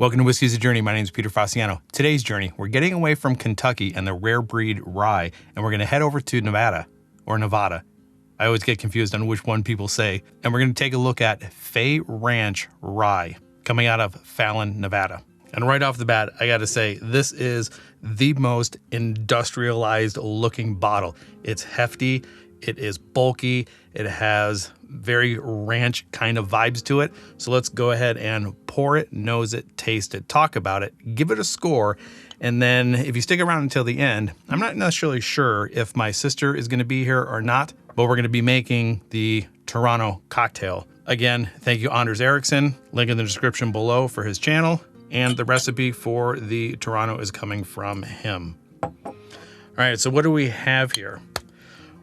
Welcome to Whiskey's a Journey. My name is Peter Fasciano. Today's journey, we're getting away from Kentucky and the rare breed rye, and we're going to head over to Nevada, or Nevada. I always get confused on which one people say. And we're going to take a look at Frey Ranch Rye, coming out of Fallon, Nevada. And right off the bat, I got to say, this is the most industrialized looking bottle. It's hefty, it is bulky, it has very ranch kind of vibes to it. So let's go ahead and pour it, nose it, taste it, talk about it, give it a score. And then if you stick around until the end, I'm not necessarily sure if my sister is going to be here or not, but we're going to be making the Toronto cocktail. Again, thank you, Anders Eriksson. Link in the description below for his channel. And the recipe for the Toronto is coming from him. All right, so what do we have here?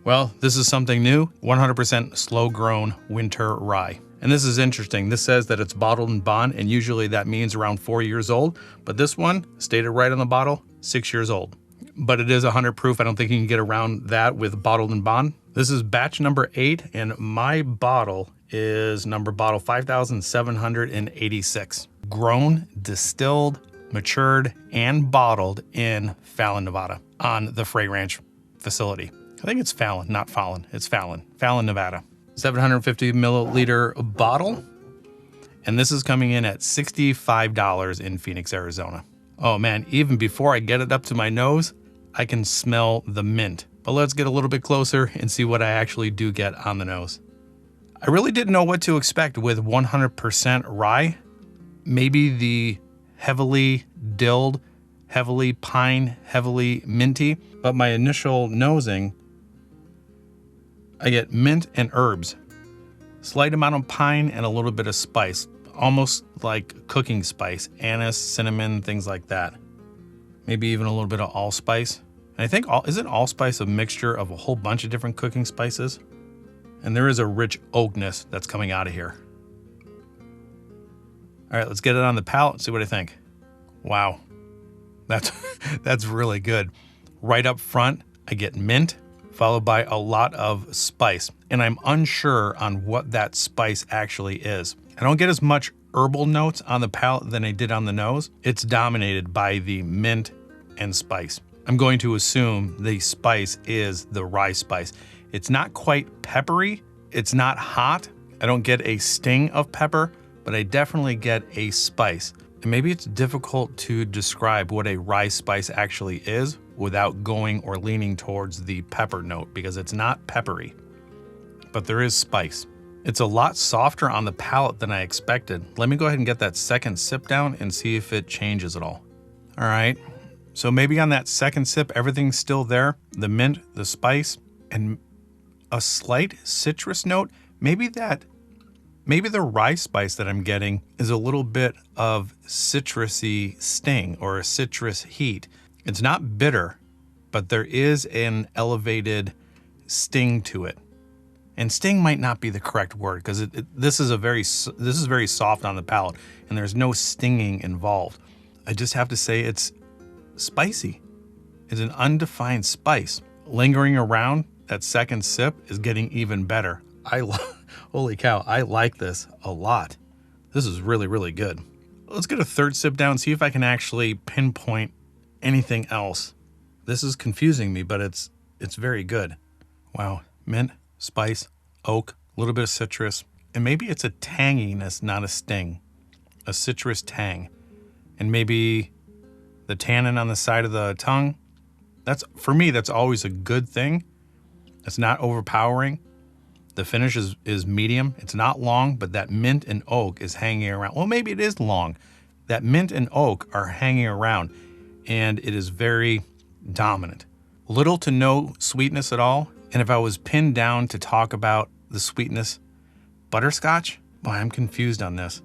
Well, this is something new, 100% slow-grown winter rye. And this is interesting. This says that it's bottled in bond, and usually that means around 4 years old. But this one, stated right on the bottle, 6 years old. But it is 100 proof. I don't think you can get around that with bottled in bond. This is batch number 8, and my bottle is bottle 5,786. Grown, distilled, matured, and bottled in Fallon, Nevada on the Frey Ranch facility. I think it's Fallon, not Fallon. It's Fallon, Nevada. 750 milliliter bottle. And this is coming in at $65 in Phoenix, Arizona. Oh man, even before I get it up to my nose, I can smell the mint. But let's get a little bit closer and see what I actually do get on the nose. I really didn't know what to expect with 100% rye. Maybe the heavily dilled, heavily pine, heavily minty. But my initial nosing, I get mint and herbs, slight amount of pine and a little bit of spice, almost like cooking spice, anise, cinnamon, things like that. Maybe even a little bit of allspice. And I think, isn't allspice a mixture of a whole bunch of different cooking spices? And there is a rich oakness that's coming out of here. All right, let's get it on the palate and see what I think. Wow, that's really good. Right up front, I get mint, followed by a lot of spice. And I'm unsure on what that spice actually is. I don't get as much herbal notes on the palate than I did on the nose. It's dominated by the mint and spice. I'm going to assume the spice is the rye spice. It's not quite peppery. It's not hot. I don't get a sting of pepper, but I definitely get a spice. And maybe it's difficult to describe what a rye spice actually is without going or leaning towards the pepper note, because it's not peppery, but there is spice. It's a lot softer on the palate than I expected. Let me go ahead and get that second sip down and see if it changes at all. All right, so maybe on that second sip, everything's still there. The mint, the spice, and a slight citrus note. Maybe the rye spice that I'm getting is a little bit of citrusy sting or a citrus heat. It's not bitter, but there is an elevated sting to it. And sting might not be the correct word, because this is very soft on the palate, and there's no stinging involved. I just have to say it's spicy. It's an undefined spice. Lingering around, that second sip is getting even better. Holy cow, I like this a lot. This is really, really good. Let's get a third sip down, see if I can actually pinpoint anything else. This is confusing me, but it's very good. Wow, mint, spice, oak, a little bit of citrus, and maybe it's a tanginess, not a sting. A citrus tang. And maybe the tannin on the side of the tongue. For me, that's always a good thing. It's not overpowering. The finish is medium. It's not long, but that mint and oak is hanging around. Well, maybe it is long. That mint and oak are hanging around, and it is very dominant. Little to no sweetness at all. And if I was pinned down to talk about the sweetness, butterscotch, boy, I'm confused on this.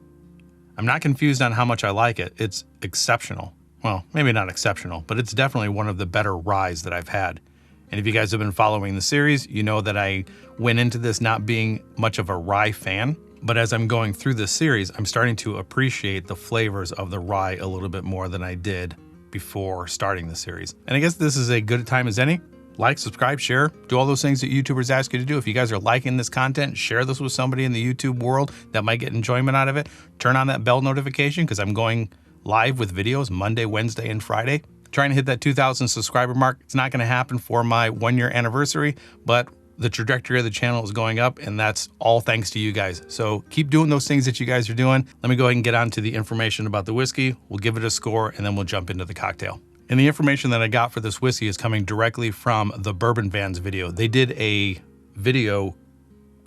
I'm not confused on how much I like it. It's exceptional. Well, maybe not exceptional, but it's definitely one of the better ryes that I've had. And if you guys have been following the series, you know that I went into this not being much of a rye fan. But as I'm going through this series, I'm starting to appreciate the flavors of the rye a little bit more than I did before starting the series. And I guess this is a good time as any. Like, subscribe, share, do all those things that YouTubers ask you to do. If you guys are liking this content, share this with somebody in the YouTube world that might get enjoyment out of it. Turn on that bell notification, because I'm going live with videos Monday, Wednesday, and Friday. Trying to hit that 2,000 subscriber mark. It's not going to happen for my 1-year anniversary, but the trajectory of the channel is going up, and that's all thanks to you guys. So keep doing those things that you guys are doing. Let me go ahead and get on to the information about the whiskey. We'll give it a score, and then we'll jump into the cocktail. And the information that I got for this whiskey is coming directly from the Bourbon Vans video. They did a video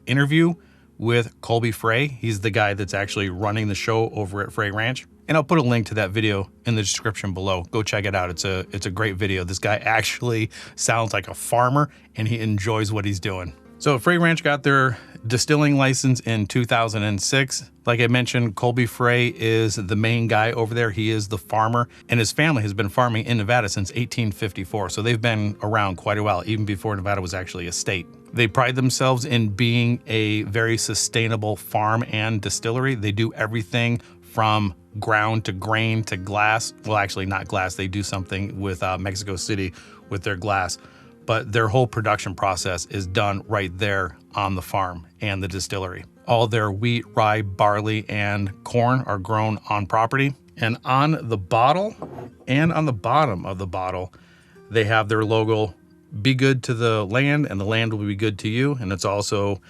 interview with Colby Frey. He's the guy that's actually running the show over at Frey Ranch. And I'll put a link to that video in the description below. Go check it out. It's a great video. This guy actually sounds like a farmer, and he enjoys what he's doing. So Frey Ranch got their distilling license in 2006. Like I mentioned, Colby Frey is the main guy over there. He is the farmer, and his family has been farming in Nevada since 1854. So they've been around quite a while, even before Nevada was actually a state. They pride themselves in being a very sustainable farm and distillery. They do everything from ground to grain to glass. Well, actually not glass. They do something with Mexico City with their glass, but their whole production process is done right there on the farm and the distillery. All their wheat, rye, barley, and corn are grown on property. And on the bottle and on the bottom of the bottle, they have their logo, "Be good to the land and the land will be good to you." And it's also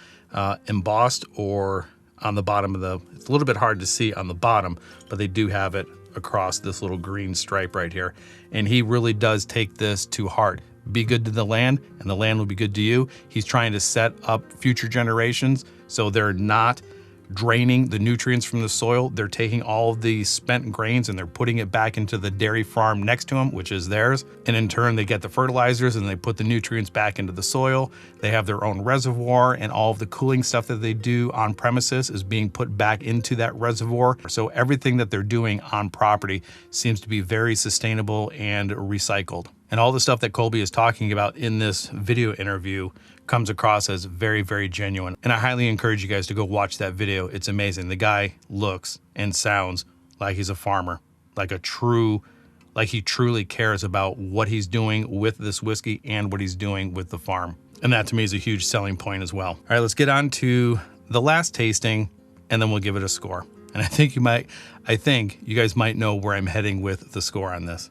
embossed or on the bottom of it's a little bit hard to see on the bottom, but they do have it across this little green stripe right here. And he really does take this to heart. Be good to the land and the land will be good to you. He's trying to set up future generations so they're not draining the nutrients from the soil. They're taking all of the spent grains and they're putting it back into the dairy farm next to them, which is theirs. And in turn, they get the fertilizers and they put the nutrients back into the soil. They have their own reservoir, and all of the cooling stuff that they do on premises is being put back into that reservoir. So everything that they're doing on property seems to be very sustainable and recycled. And all the stuff that Colby is talking about in this video interview comes across as very, very genuine. And I highly encourage you guys to go watch that video. It's amazing. The guy looks and sounds like he's a farmer, like he truly cares about what he's doing with this whiskey and what he's doing with the farm. And that to me is a huge selling point as well. All right, let's get on to the last tasting and then we'll give it a score. And I think you guys might know where I'm heading with the score on this.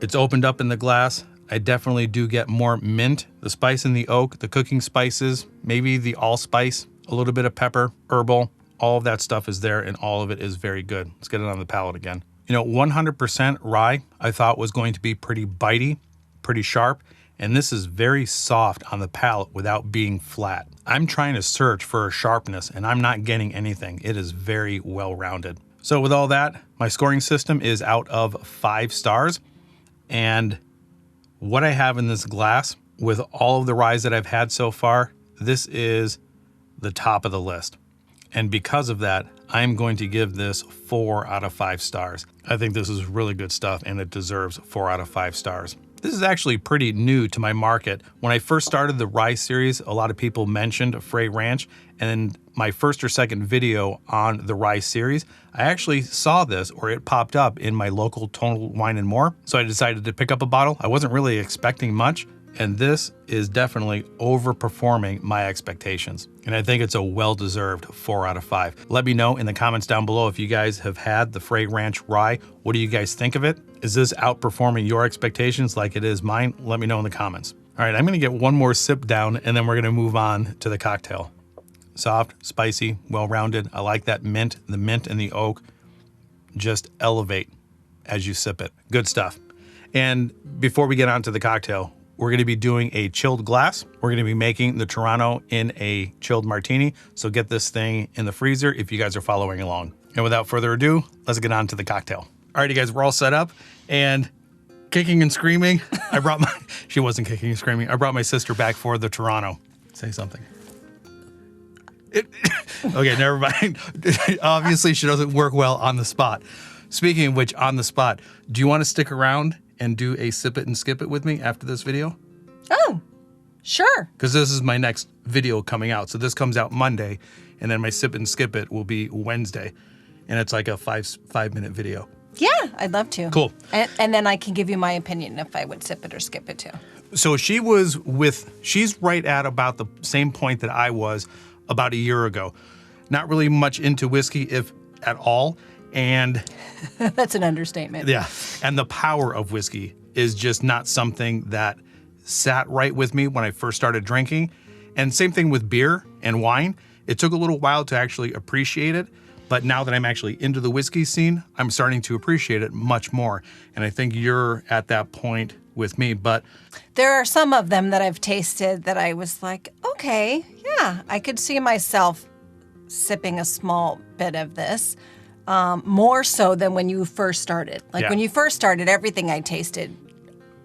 It's opened up in the glass. I definitely do get more mint, the spice in the oak, the cooking spices, maybe the allspice, a little bit of pepper, herbal. All of that stuff is there and all of it is very good. Let's get it on the palate again. 100% rye I thought was going to be pretty bitey, pretty sharp, and this is very soft on the palate without being flat. I'm trying to search for a sharpness and I'm not getting anything. It is very well-rounded. So with all that, my scoring system is out of 5 stars. And what I have in this glass, with all of the ryes that I've had so far, this is the top of the list. And because of that, I'm going to give this 4 out of 5 stars. I think this is really good stuff and it deserves 4 out of 5 stars. This is actually pretty new to my market. When I first started the Rye series, a lot of people mentioned Frey Ranch, and my first or second video on the Rye series, I actually saw this, or it popped up in my local Total Wine & More. So I decided to pick up a bottle. I wasn't really expecting much, and this is definitely overperforming my expectations. And I think it's a well-deserved 4 out of 5. Let me know in the comments down below if you guys have had the Frey Ranch Rye. What do you guys think of it? Is this outperforming your expectations like it is mine? Let me know in the comments. All right, I'm gonna get one more sip down and then we're gonna move on to the cocktail. Soft, spicy, well-rounded. I like that mint. The mint and the oak just elevate as you sip it. Good stuff. And before we get on to the cocktail, we're going to be doing a chilled glass. We're going to be making the Toronto in a chilled martini. So get this thing in the freezer if you guys are following along. And without further ado, let's get on to the cocktail. All right, you guys, we're all set up and kicking and screaming. She wasn't kicking and screaming. I brought my sister back for the Toronto. Say something. Okay, never mind. Obviously, she doesn't work well on the spot. Speaking of which, on the spot, do you want to stick around and do a sip it and skip it with me after this video? Oh, sure. Because this is my next video coming out. So this comes out Monday, and then my sip it and skip it will be Wednesday. And it's like a five-minute video. Yeah, I'd love to. Cool. And then I can give you my opinion if I would sip it or skip it too. So she's right at about the same point that I was about a year ago. Not really much into whiskey, if at all. And That's an understatement. yeah, and the power of whiskey is just not something that sat right with me when I first started drinking. And same thing with beer and wine. It took a little while to actually appreciate it, but now that I'm actually into the whiskey scene, I'm starting to appreciate it much more. And I think you're at that point with me, but There are some of them that I've tasted that I was like, okay, yeah, I could see myself sipping a small bit of this. More so than when you first started. Like Yeah. when you first started, everything I tasted,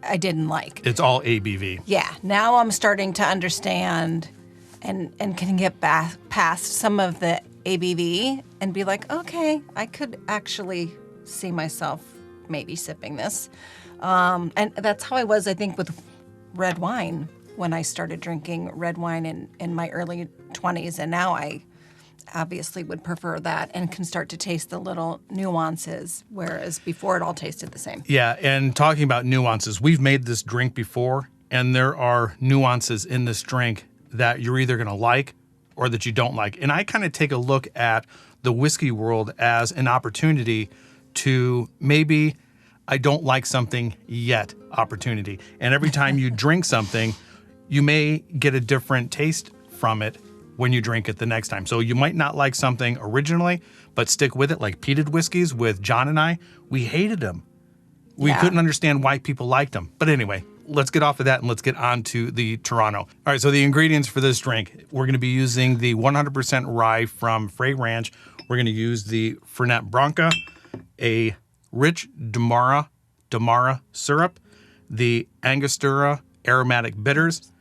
I didn't like. it's all ABV. Yeah, now I'm starting to understand and can get back past some of the ABV and be like, okay, I could actually see myself maybe sipping this. And that's how I was, I think, with red wine when I started drinking red wine in my early 20s. And now I obviously would prefer that and can start to taste the little nuances, whereas before it all tasted the same. Yeah, and talking about nuances, we've made this drink before, and there are nuances in this drink that you're either going to like or that you don't like. And I kind of take a look at the whiskey world as an opportunity to maybe I don't like something yet opportunity. And every time you drink something, you may get a different taste from it when you drink it the next time. So you might not like something originally, but stick with it. Like peated whiskeys with John and I, we hated them. We Yeah. couldn't understand why people liked them. But anyway, let's get off of that and let's get on to the Toronto. All right, so the ingredients for this drink, we're going to be using the 100% rye from Frey Ranch. We're going to use the Fernet Branca, a rich Demerara syrup, the Angostura aromatic bitters,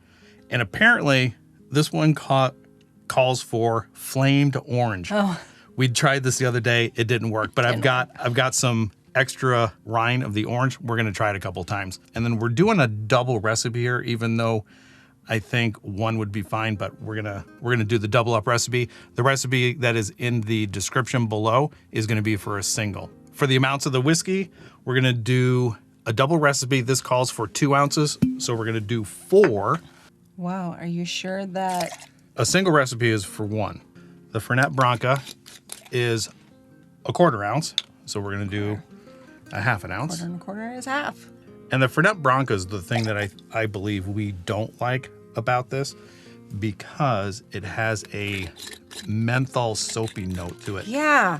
and apparently this one calls for flamed orange. Oh. We tried this the other day. It didn't work, but I've got some extra rind of the orange. We're going to try it a couple times. And then we're doing a double recipe here, even though I think one would be fine, but we're going to do the double up recipe. The recipe that is in the description below is going to be for a single. For the amounts of the whiskey, we're going to do a double recipe. This calls for 2 ounces, so we're going to do 4. Wow, are you sure that... A single recipe is for 1. The Fernet Branca is a 1/4 ounce, so we're going to do a 1/2 ounce. 1/4 is half. And the Fernet Branca is the thing that I believe we don't like about this because it has a menthol soapy note to it. Yeah.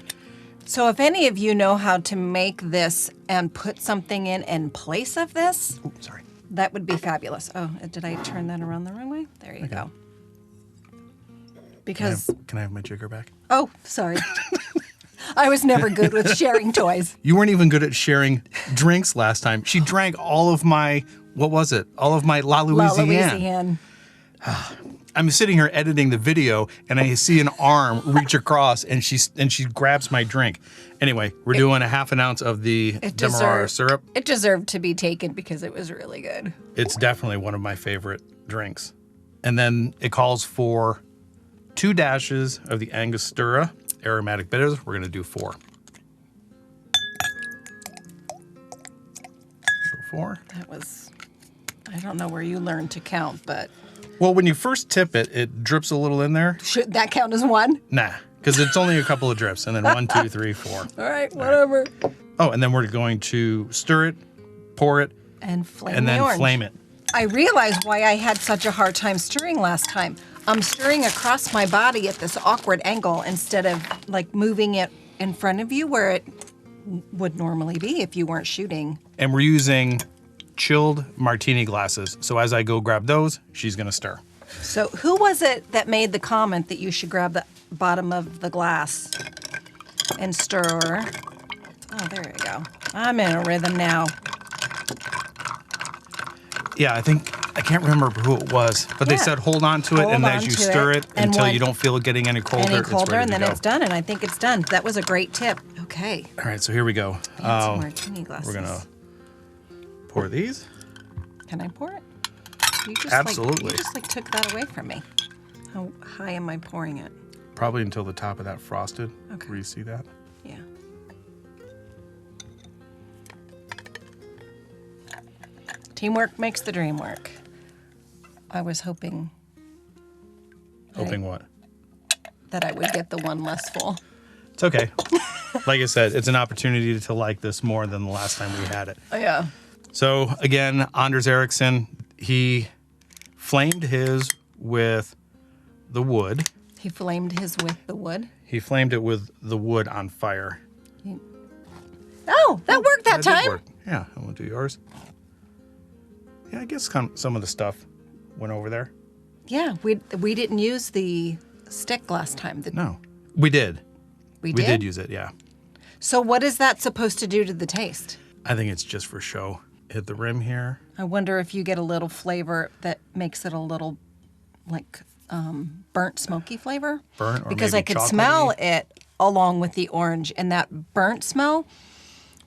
So if any of you know how to make this and put something in place of this, Ooh, sorry. that would be fabulous. Oh, did I turn that around the wrong way? There you go. Because, Can I have my jigger back? oh, sorry. I was never good with sharing toys. You weren't even good at sharing drinks last time. She drank all of my, what was it? All of my La Louisiane. I'm sitting here editing the video and I see an arm reach across and she grabs my drink. Anyway, we're doing a 1/2 ounce of the Demerara syrup. It deserved to be taken because it was really good. It's definitely one of my favorite drinks. And then it calls for 2 dashes of the Angostura aromatic bitters. We're going to do 4. So 4. That was, I don't know where you learned to count, but Well, when you first tip it, it drips a little in there. should that count as one? Nah, because it's only a couple of drips. And then 1, 2, 3, 4. All right, whatever. Oh, and then we're going to stir it, pour it, And flame and the then orange. flame it. I realized why I had such a hard time stirring last time. I'm stirring across my body at this awkward angle instead of like moving it in front of you where it would normally be if you weren't shooting. And we're using chilled martini glasses. So as I go grab those, she's going to stir. So who was it that made the comment that you should grab the bottom of the glass and stir? Oh, there you go. I'm in a rhythm now. Yeah, I can't remember who it was, but they Yeah. said hold on to it, Hold and on as you to stir it and until when- you don't feel it getting any colder, Any colder, it's ready and to then go. it's done, and I think it's done. That was a great tip. Okay. All right, so here we go. Some martini glasses. We're gonna pour these. Can I pour it? You just Absolutely. you just took that away from me. How high am I pouring it? Probably until the top of that frosted. Okay. Where you see that? Yeah. Teamwork makes the dream work. I was hoping Hoping what? that I would get the one less full. It's okay. like I said, it's an opportunity to like this more than the last time we had it. Oh, yeah. So again, Anders Ericsson, he flamed his with the wood. He flamed his with the wood. He flamed it with the wood on fire. Oh, that worked that did time. work. Yeah, I want to do yours. Yeah, I guess some of the stuff went over there. Yeah, we didn't use the stick last time. No, we did. We We did? did use it, yeah. So what is that supposed to do to the taste? I think it's just for show. Hit the rim here. I wonder if you get a little flavor that makes it a little like burnt smoky flavor. Burnt or because maybe I could chocolatey. smell it along with the orange, and that burnt smell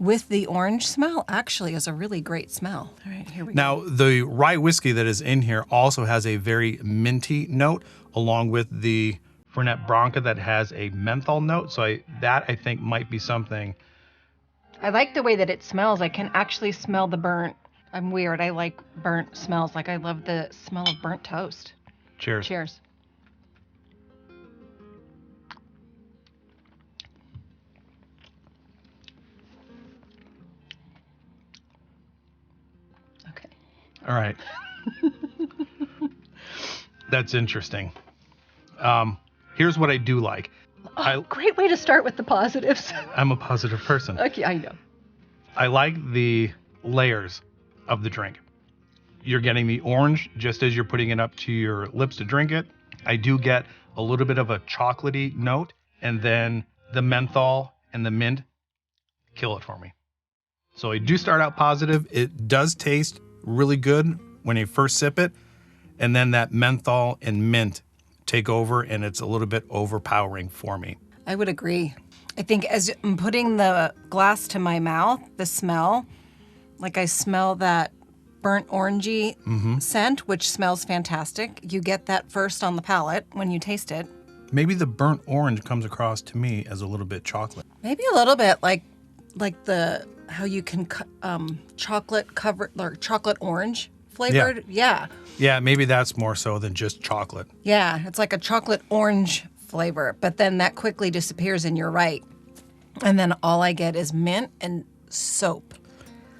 with the orange smell actually is a really great smell. All right, here we go. Now, the rye whiskey that is in here also has a very minty note, along with the Fernet Branca that has a menthol note. So I think might be something. I like the way that it smells. I can actually smell the burnt. I'm weird. I like burnt smells. Like I love the smell of burnt toast. Cheers. Cheers. Okay. All right. That's interesting. Here's what I do like. Great way to start with the positives. I'm a positive person. Okay, I know. I like the layers of the drink. You're getting the orange just as you're putting it up to your lips to drink it. I do get a little bit of a chocolatey note, and then the menthol and the mint kill it for me. So I do start out positive. It does taste really good when you first sip it, and then that menthol and mint take over, and it's a little bit overpowering for me. I would agree. I think as I'm putting the glass to my mouth, the smell, like I smell that burnt orangey scent, which smells fantastic. You get that first on the palate when you taste it. Maybe the burnt orange comes across to me as a little bit chocolate. Maybe a little bit like the how you can chocolate covered or chocolate orange flavored. Yeah. Yeah, maybe that's more so than just chocolate. Yeah, it's like a chocolate orange flavor, but then that quickly disappears and you're right. And then all I get is mint and soap.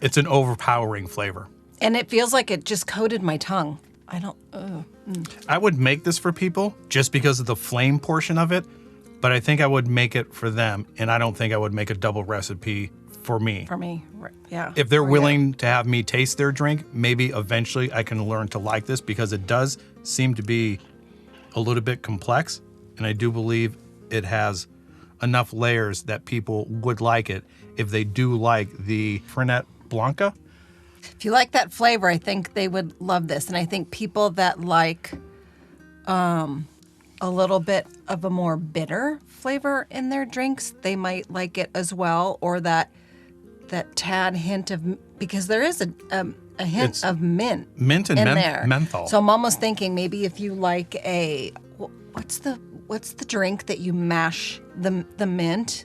It's an overpowering flavor. And it feels like it just coated my tongue. I would make this for people just because of the flame portion of it, but I think I would make it for them, and I don't think I would make a double recipe for me. For me, yeah. If they're For you. willing to have me taste their drink, maybe eventually I can learn to like this, because it does seem to be a little bit complex, and I do believe it has enough layers that people would like it if they do like the Fernet Branca. If you like that flavor, I think they would love this. And I think people that like a little bit of a more bitter flavor in their drinks, they might like it as well, or that tad hint of, because there is a hint of mint and in there. menthol. So I'm almost thinking maybe if you like what's the drink that you mash the mint?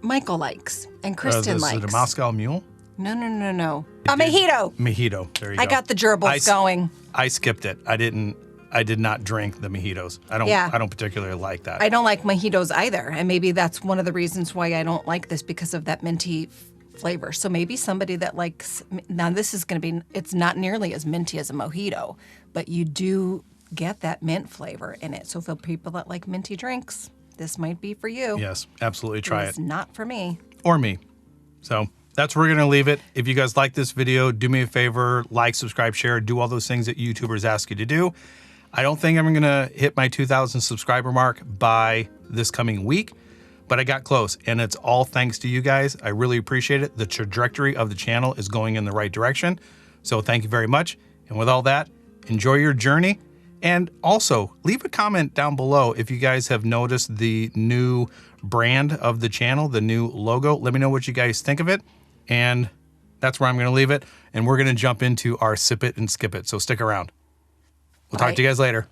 Michael likes and Kristen likes. The Moscow Mule? No. A mojito. Mojito. There you go. I got the gerbils going. I skipped it. I did not drink the mojitos. I don't particularly like that. I don't like mojitos either, and maybe that's one of the reasons why I don't like this, because of that minty flavor. So maybe somebody that likes, now this is going to be, it's not nearly as minty as a mojito, but you do get that mint flavor in it. So for people that like minty drinks, this might be for you. Yes, absolutely try It's it. not for me. Or me. So that's where we're going to leave it. If you guys like this video, do me a favor, like, subscribe, share, do all those things that YouTubers ask you to do. I don't think I'm going to hit my 2,000 subscriber mark by this coming week, but I got close, and it's all thanks to you guys. I really appreciate it. The trajectory of the channel is going in the right direction. So thank you very much. And with all that, enjoy your journey. And also, leave a comment down below if you guys have noticed the new brand of the channel, the new logo. Let me know what you guys think of it. And that's where I'm going to leave it. And we're going to jump into our Sip It and Skip It. So stick around. We'll talk to you guys later.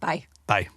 Bye. Bye.